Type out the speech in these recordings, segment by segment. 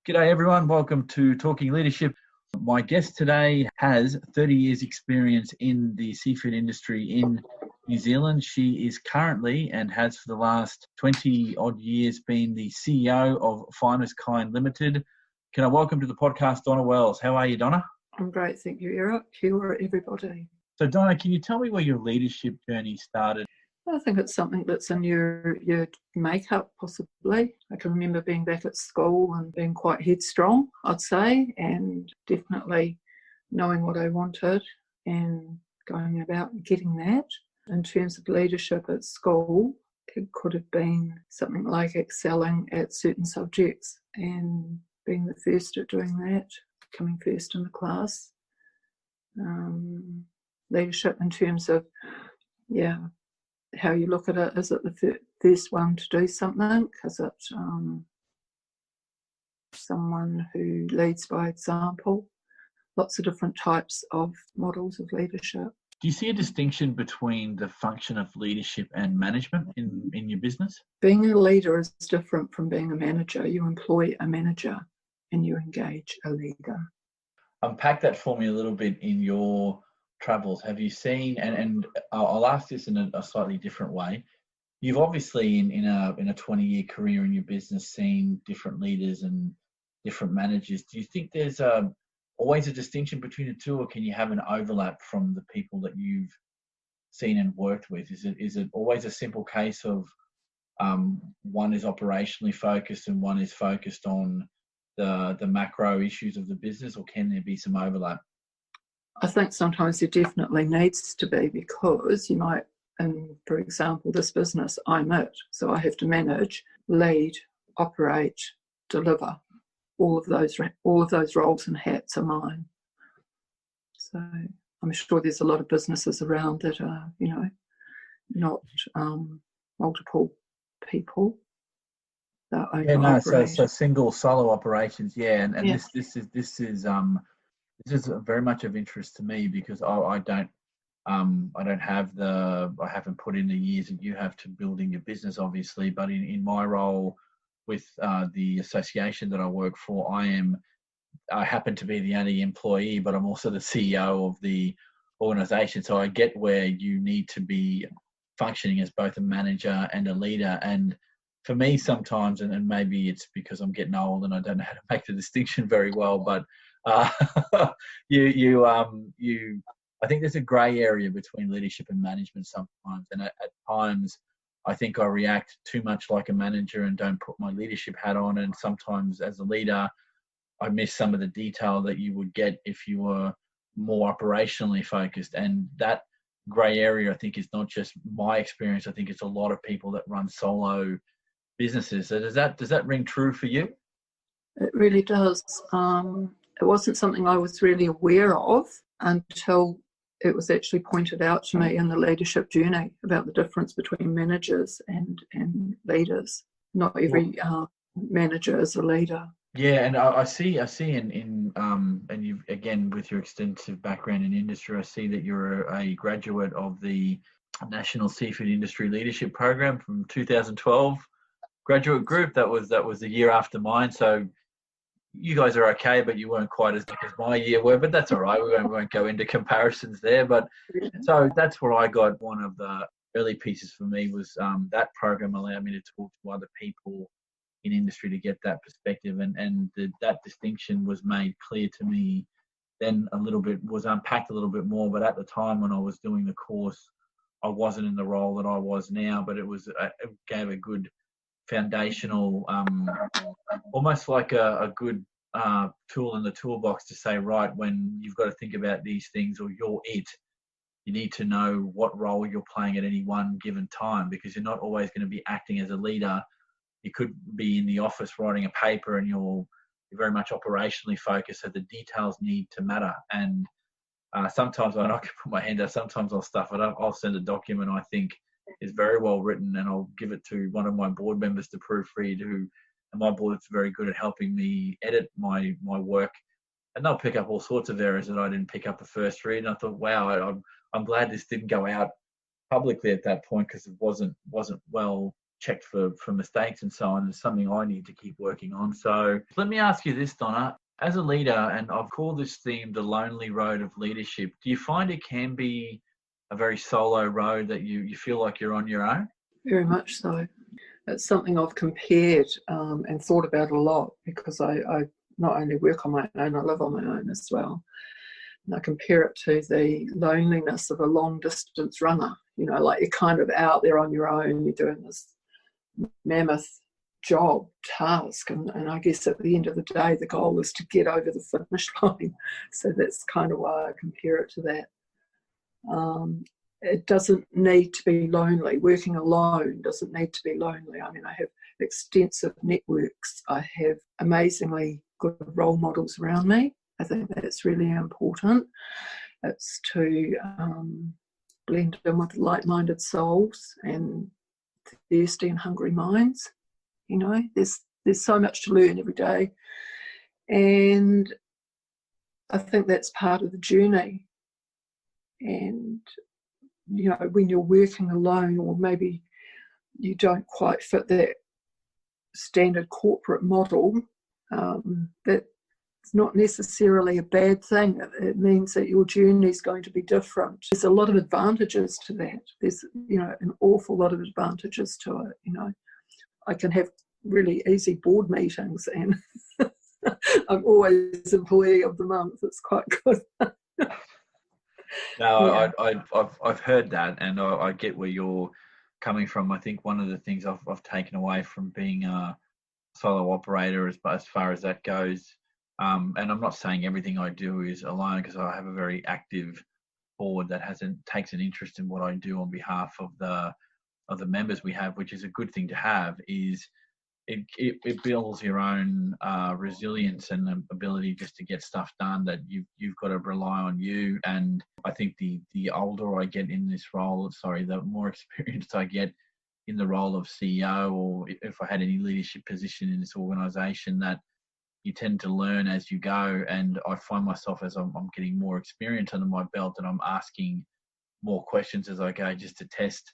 G'day everyone, welcome to Talking Leadership. My guest today has 30 years experience in the seafood industry in New Zealand. She is currently and has for the last 20 odd years been the CEO of Finestkind Limited. Can I welcome to the podcast Donna Wells? How are you, Donna? I'm great, thank you, Eric. Here, everybody. So Donna, can you tell me where your leadership journey started? I think it's something that's in your makeup, possibly. I can remember being back at school and being quite headstrong, I'd say, and definitely knowing what I wanted and going about getting that. In terms of leadership at school, it could have been something like excelling at certain subjects and being the first at doing that, coming first in the class. Leadership in terms of, how you look at it. Is it the first one to do something? Is it someone who leads by example? Lots of different types of models of leadership. Do you see a distinction between the function of leadership and management in your business? Being a leader is different from being a manager. You employ a manager and you engage a leader. Unpack that for me a little bit in your travels. Have you seen, and I'll ask this in a slightly different way, you've obviously in a 20-year career in your business seen different leaders and different managers. Do you think there's always a distinction between the two, or can you have an overlap from the people that you've seen and worked with? Is it always a simple case of one is operationally focused and one is focused on the macro issues of the business, or can there be some overlap? I think sometimes there definitely needs to be, because you might, and for example, this business, I'm it. So I have to manage, lead, operate, deliver. All of those roles and hats are mine. So I'm sure there's a lot of businesses around that are, not multiple people. So single solo operations, and yeah. This is very much of interest to me, because I haven't put in the years that you have to building your business, obviously, but in my role with the association that I work for, I happen to be the only employee, but I'm also the CEO of the organization. So I get where you need to be functioning as both a manager and a leader. And for me sometimes, and maybe it's because I'm getting old and I don't know how to make the distinction very well, but I think there's a grey area between leadership and management sometimes, and at times I think I react too much like a manager and don't put my leadership hat on, and sometimes as a leader I miss some of the detail that you would get if you were more operationally focused. And that grey area, I think, is not just my experience. I think it's a lot of people that run solo businesses. So does that ring true for you? It really does. It wasn't something I was really aware of until it was actually pointed out to me in the leadership journey about the difference between managers and leaders. Not every manager is a leader. Yeah, and I see in and you, again, with your extensive background in industry, I see that you're a graduate of the National Seafood Industry Leadership Program from 2012 graduate group. That was the year after mine. So you guys are okay, but you weren't quite as big as my year were, but that's all right. We won't go into comparisons there. But so that's where I got one of the early pieces for me was that program allowed me to talk to other people in industry to get that perspective. And that distinction was made clear to me then was unpacked a little bit more. But at the time when I was doing the course, I wasn't in the role that I was now, but it gave a good foundational, almost like a good tool in the toolbox to say, right, when you've got to think about these things or you're it, you need to know what role you're playing at any one given time, because you're not always going to be acting as a leader. You could be in the office writing a paper and you're very much operationally focused, so the details need to matter. And sometimes I can put my hand out, sometimes I'll stuff it up. I'll send a document I think is very well written and I'll give it to one of my board members to proofread, and my board's very good at helping me edit my work, and they'll pick up all sorts of errors that I didn't pick up the first read. And I thought, wow, I'm glad this didn't go out publicly at that point, because it wasn't well checked for mistakes and so on. It's something I need to keep working on. So let me ask you this, Donna. As a leader, and I've called this theme the lonely road of leadership, do you find it can be a very solo road that you feel like you're on your own? Very much so. It's something I've compared and thought about a lot, because I not only work on my own, I live on my own as well. And I compare it to the loneliness of a long distance runner. You know, like you're kind of out there on your own, you're doing this mammoth job, task, and I guess at the end of the day the goal is to get over the finish line. So that's kind of why I compare it to that. It doesn't need to be lonely. Working alone doesn't need to be lonely. I mean, I have extensive networks. I have amazingly good role models around me. I think that's really important. It's to blend in with like-minded souls and thirsty and hungry minds. You know, there's so much to learn every day, and I think that's part of the journey. And you know, when you're working alone, or maybe you don't quite fit that standard corporate model, that's not necessarily a bad thing. It means that your journey is going to be different. There's a lot of advantages to that. There's, you know, an awful lot of advantages to it. You know, I can have really easy board meetings, and I'm always employee of the month. It's quite good. No, Yeah. I've heard that, and I get where you're coming from. I think one of the things I've taken away from being a solo operator, as far as that goes, and I'm not saying everything I do is alone, because I have a very active board that takes an interest in what I do on behalf of the members we have, which is a good thing to have. Is it builds your own resilience and ability just to get stuff done, that you've got to rely on you. And I think the older I get in this role, the more experience I get in the role of CEO, or if I had any leadership position in this organization, that you tend to learn as you go. And I find myself, as I'm getting more experience under my belt, and I'm asking more questions as I go, just to test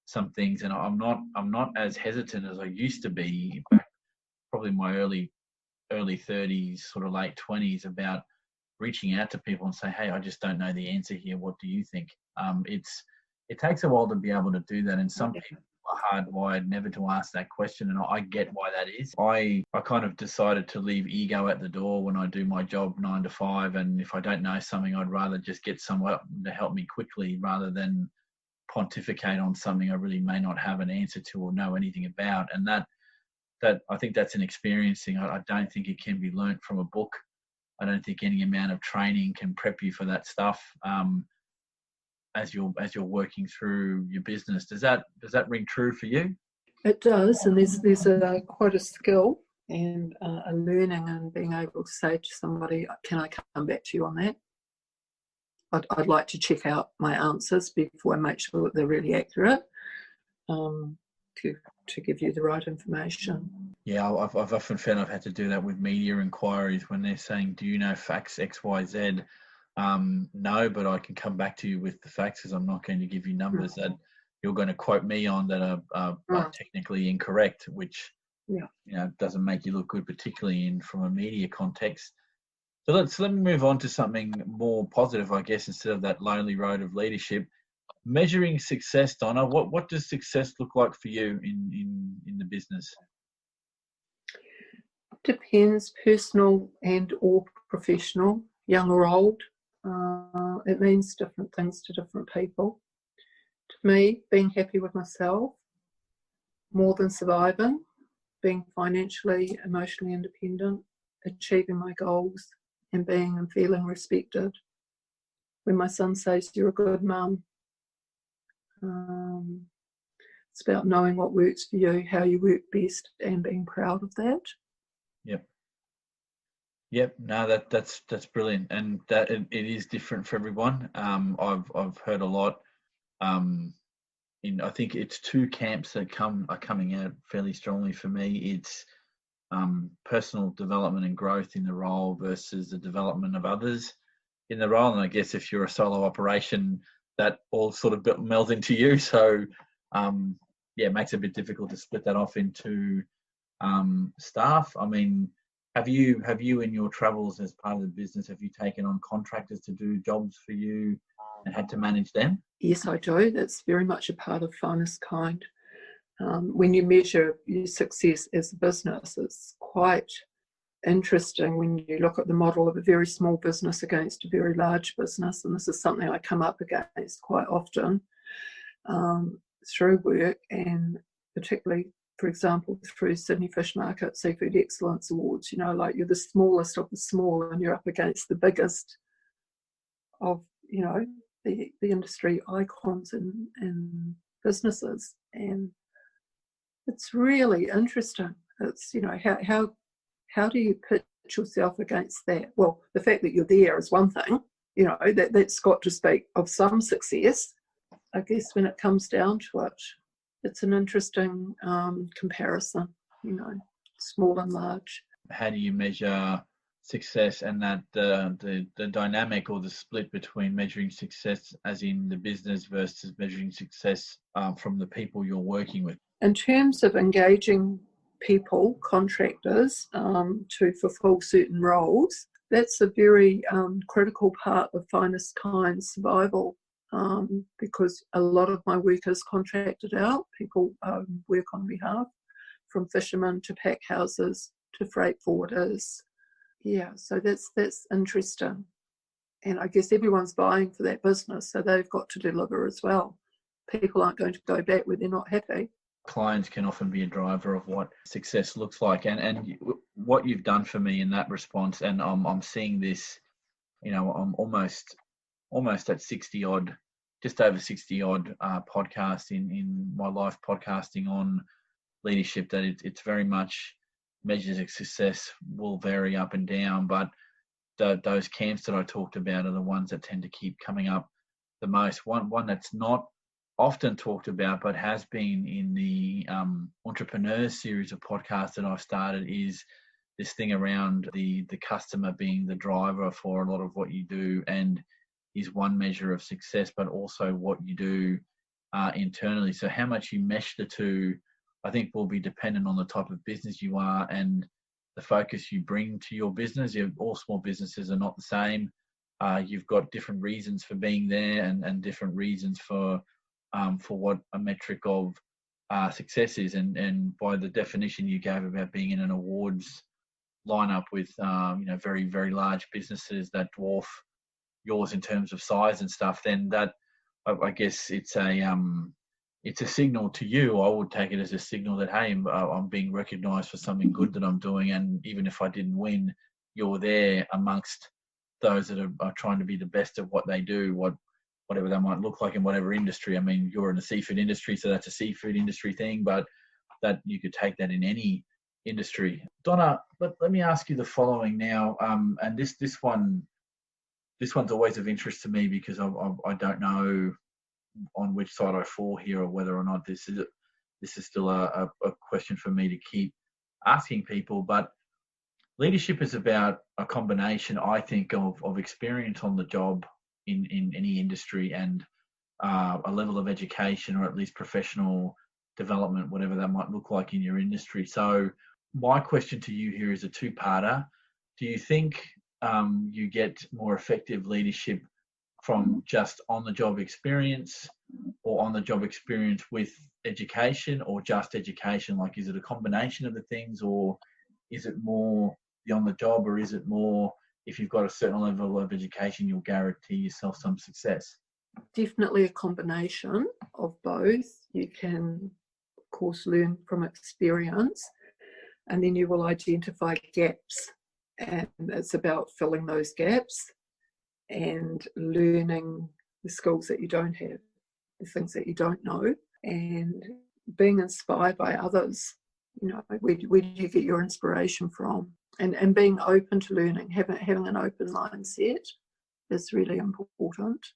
some things. And I'm not as hesitant as I used to be back probably my early 30s, sort of late 20s, about reaching out to people and say, hey, I just don't know the answer here. What do you think? It takes a while to be able to do that. And some people are hardwired never to ask that question. And I get why that is. I kind of decided to leave ego at the door when I do my job 9 to 5. And if I don't know something, I'd rather just get someone to help me quickly, rather than pontificate on something I really may not have an answer to or know anything about. And that I think that's an experience thing. I don't think it can be learnt from a book. I don't think any amount of training can prep you for that stuff as you're working through your business. Does that ring true for you? It does, and there's quite a skill and a learning, and being able to say to somebody, can I come back to you on that? I'd like to check out my answers before I make sure that they're really accurate, to give you the right information. Yeah, I've often found I've had to do that with media inquiries when they're saying, do you know facts X, Y, Z? No, but I can come back to you with the facts, because I'm not going to give you numbers that you're going to quote me on that are technically incorrect, which doesn't make you look good, particularly from a media context. So let me move on to something more positive, I guess, instead of that lonely road of leadership. Measuring success, Donna. What does success look like for you in the business? Depends, personal and or professional, young or old. It means different things to different people. To me, being happy with myself, more than surviving, being financially, emotionally independent, achieving my goals, and being and feeling respected. When my son says, you're a good mum, it's about knowing what works for you, how you work best, and being proud of that. Yep. No, that's brilliant, and that it is different for everyone. I've heard a lot. I think it's two camps that are coming out fairly strongly for me. It's personal development and growth in the role versus the development of others in the role. And I guess if you're a solo operation, that all sort of melds into you. So it makes it a bit difficult to split that off into staff. I mean, have you in your travels as part of the business, have you taken on contractors to do jobs for you and had to manage them? Yes, I do. That's very much a part of Finestkind. When you measure your success as a business, it's quite interesting when you look at the model of a very small business against a very large business, and this is something I come up against quite often through work, and particularly, for example, through Sydney Fish Market Seafood Excellence Awards. You know, like you're the smallest of the small and you're up against the biggest of, you know, the industry icons and businesses, and it's really interesting. It's, you know, how do you pitch yourself against that? Well, the fact that you're there is one thing, you know, that's got to speak of some success. I guess when it comes down to it, it's an interesting comparison, you know, small and large. How do you measure success, and that the dynamic or the split between measuring success as in the business versus measuring success from the people you're working with? In terms of engaging people, contractors, to fulfil certain roles, that's a very critical part of Fineskind's survival, because a lot of my work is contracted out. People work on behalf, from fishermen to pack houses to freight forwarders. Yeah, so that's interesting. And I guess everyone's buying for that business, so they've got to deliver as well. People aren't going to go back where they're not happy. Clients can often be a driver of what success looks like, and what you've done for me in that response, and I'm seeing this, you know, I'm almost at 60 odd, just over 60 odd podcasts in my life, podcasting on leadership, that it's very much measures of success will vary up and down, but those camps that I talked about are the ones that tend to keep coming up the most. One that's not often talked about but has been in the entrepreneurs series of podcasts that I've started is this thing around the customer being the driver for a lot of what you do, and is one measure of success, but also what you do internally. So how much you mesh the two, I think, will be dependent on the type of business you are and the focus you bring to your business. All small businesses are not the same. You've got different reasons for being there, and different reasons for what a metric of success is. And by the definition you gave about being in an awards lineup with very, very large businesses that dwarf yours in terms of size and stuff, then that, I guess it's a signal to you. I would take it as a signal that, hey, I'm being recognised for something good that I'm doing, and even if I didn't win, you're there amongst those that are trying to be the best at what they do, whatever that might look like in whatever industry. I mean, you're in the seafood industry, so that's a seafood industry thing, but that you could take that in any industry. Donna, let me ask you the following now, and this one's always of interest to me, because I don't know on which side I fall here, or whether or not this is still a question for me to keep asking people. But leadership is about a combination, I think, of experience on the job in any industry, and a level of education, or at least professional development, whatever that might look like in your industry. So my question to you here is a two-parter. Do you think you get more effective leadership from just on-the-job experience, or on-the-job experience with education, or just education? Like, is it a combination of the things, or is it more the on-the-job, or is it more, if you've got a certain level of education, you'll guarantee yourself some success? Definitely a combination of both. You can, of course, learn from experience, and then you will identify gaps, and it's about filling those gaps and learning the skills that you don't have, the things that you don't know, and being inspired by others. You know, where do you get your inspiration from? And being open to learning, having an open mindset is really important.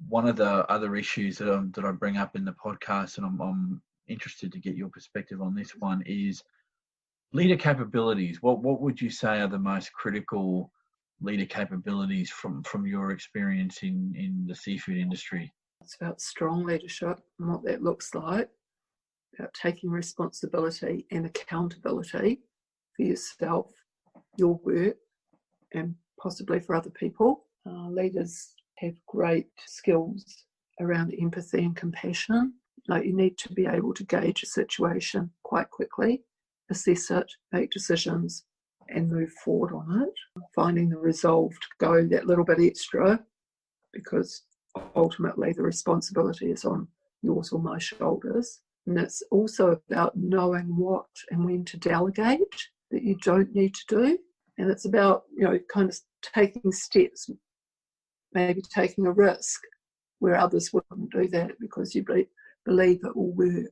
One of the other issues that I bring up in the podcast, and I'm interested to get your perspective on this one, is leader capabilities. What would you say are the most critical leader capabilities from your experience in the seafood industry? It's about strong leadership and what that looks like. about taking responsibility and accountability for yourself, your work, and possibly for other people. Leaders have great skills around empathy and compassion. Like, you need to be able to gauge a situation quite quickly, assess it, make decisions, and move forward on it. Finding the resolve to go that little bit extra, because ultimately the responsibility is on yours or my shoulders. And it's also about knowing what and when to delegate that you don't need to do. And it's about, kind of taking steps, maybe taking a risk where others wouldn't do that because you believe it will work.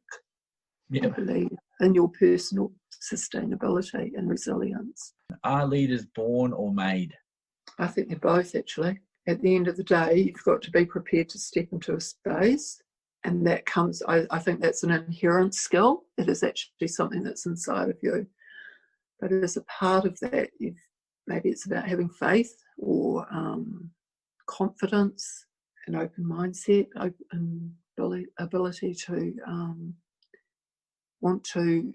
Yeah. You believe in your personal sustainability and resilience. Are leaders born or made? I think they're both, actually. At the end of the day, you've got to be prepared to step into a space, and that comes, I think that's an inherent skill. It is actually something that's inside of you. But as a part of that, maybe it's about having faith or confidence, an open mindset, open ability to want to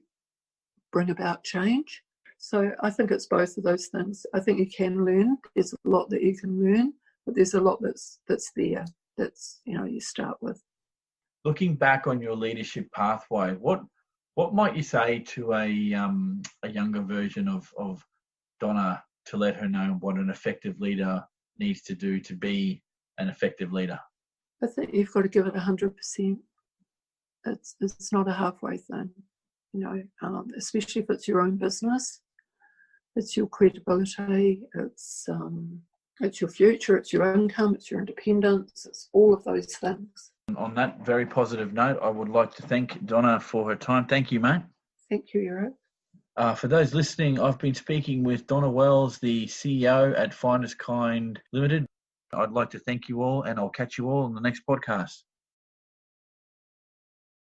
bring about change. So I think it's both of those things. I think you can learn. There's a lot that you can learn, but there's a lot that's there. That's, you start with. Looking back on your leadership pathway, what might you say to a younger version of Donna to let her know what an effective leader needs to do to be an effective leader? I think you've got to give it 100%. It's not a halfway thing, especially if it's your own business. It's your credibility, it's your future, it's your income, it's your independence, it's all of those things. On that very positive note, I would like to thank Donna for her time. Thank you, mate. Thank you, Eric. For those listening, I've been speaking with Donna Wells, the CEO at Finestkind Limited. I'd like to thank you all, and I'll catch you all on the next podcast.